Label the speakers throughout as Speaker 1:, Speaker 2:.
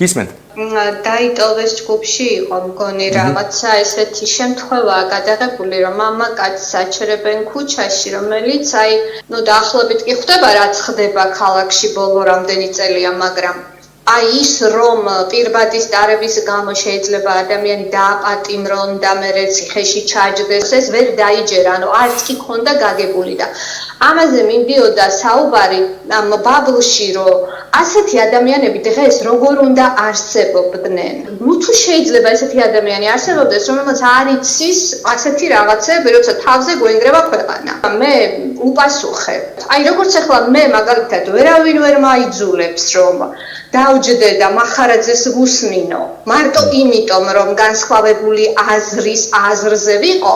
Speaker 1: გისმენთ?
Speaker 2: დაიტოვეს ჯგუფში იყო მგონი რაღაცა ესეთი შემთხვევაა გადაღებული, რომ მამაკაცს აჩერებენ ქუჩაში, რომელიც დაახლოებით კი ხვდება რაც ხდება ქალაქში ბოლო რამდენი წელია, მაგრამ ის რომ პირბადის დარების გამო შეიძლება ადამიანი დააპატიმრონ და მერე ციხეში ჩაჯდეს, ეს ვერ დაიჯერა, არც კი ქონდა გაგებული და ამაზე მინდიოდა საუბარი ამ ბაბლში, რომ ასეთი ადამიანები დღეს როგორ უნდა არსებობდნენ. თუ შეიძლება ესეთი ადამიანი არსებობდეს, რომელსაც არ იცის ასეთი რაღაცები, როცა თავზე გვენგრევა ქვეყანა. მე უპასუხებ. როგორც ახლა მე მაგალითად ვერავინ ვერ მაიძულებს, რომ დავჯდე და მახარაძეს გუსმინო. მარტო იმიტომ, რომ განსხვავებული აზრზე ვიყო.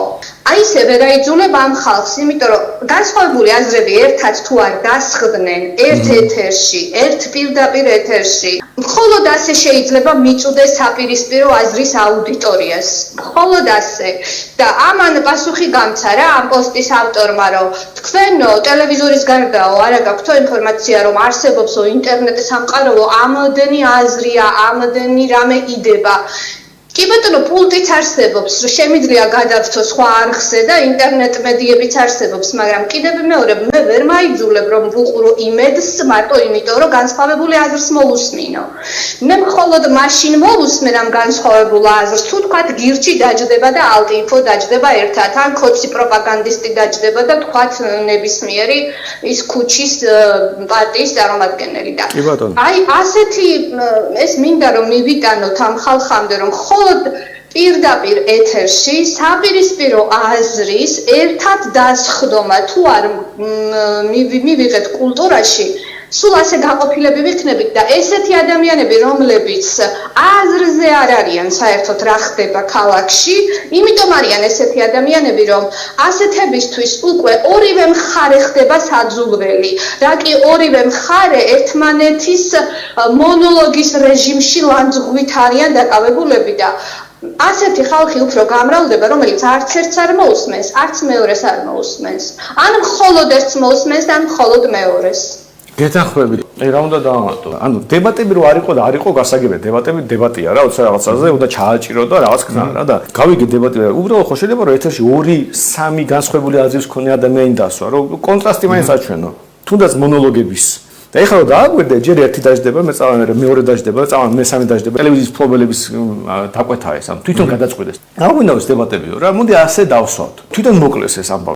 Speaker 2: ისე ვერ აიძულებ ამ ხალხს, იმიტომ რომ განსხვავებული აზრები ერთად თუ არ დასხდნენ ერთ ეთერში, ერთ პირდაპირ ეთერში, მხოლოდ ასე შეიძლება მიწვდეს საპირისპირო აზრის აუდიტორიას. მხოლოდ ასე. და ამან პასუხი გამცა რა ამ პოსტის ავტორმა, რომ თქვენო ტელევიზორის გარდაო არა გაქვთ ინფორმაცია, რომ არსებობსო ინტერნეტ სამყარო, ამდენი აზრია, ამდენი რამე იდება. კი ბატონო, პულტიც არსებობს, შემიძლია გადავწო სხვა არხზე და ინტერნეტ მედიებიც არსებობს, მაგრამ კიდევ მეორე, მე ვერ მაიძულებ, რომ ვუყურო იმედს მარტო იმიტომ, რომ განსხვავებული აზრს მოვუსმინო. მე მხოლოდ მაშინ მოვუსმენ ამ განსხვავებულ აზრს, თუ თქვათ გირჩი დაჯდება და ალტინფო დაჯდება ერთად, ან ქოცი პროპაგანდისტი დაჯდება და თქვათ ნებისმიერი ის ქუჩის პარტიის წარმომადგენელი და ასეთი ეს მინდა რომ მივიტანოთ ამ ხალხამდე, რომ პირდაპირ ეთერში საპირისპირო აზრის ერთად დასხდომა თუ არ მივიღეთ კულტურაში, სულ ასე გაყოფილები ვიქნებით და ესეთი ადამიანები, რომლებიც აზრზე არ არიან საერთოდ რა ხდება ქალაქში, იმიტომ არიან ესეთი ადამიანები, რომ ასეთებისთვის უკვე ორივე მხარე ხდება საძულველი. რა კი ორივე მხარე ერთმანეთის მონოლოგის რეჟიმში ლანძღვით არიან დაკავებულები და ასეთი ხალხი უფრო გამრავლდება, რომელიც არც ერთს არ მოусმენს, არც მეორეს არ მოусმენს. ან მხოლოდ ერთს მოусმენს, ან მხოლოდ მეორეს.
Speaker 1: გეთანხმებით. რა უნდა დავამატო? დებატები რო არ იყო და არ იყო გასაგებია, დებატია რა, რაღაცაზე უნდა ჩააჭირო და რაღაც გზა რა და გავიგე დებატი. უბრალოდ ხო შეიძლება რომ ეთერში 2-3 განსხვავებული აზრის მქონე ადამიანი დასვა, რომ კონტრასტი მაინც აჩვენო. თუნდაც მონოლოგების. და ეხლა რომ დააგვირდე, ჯერ ერთი დაждდება, მე წავან მეორე დაждდება, წავან მესამე დაждდება. ტელევიზიის ფლობელების დაკვეთაა ეს, თვითონ გადაწყვეტეს. რა გვინდა ეს დებატებიო რა, მოდი ასე დავსვათ. თვითონ მოკლეს ეს ამბავი.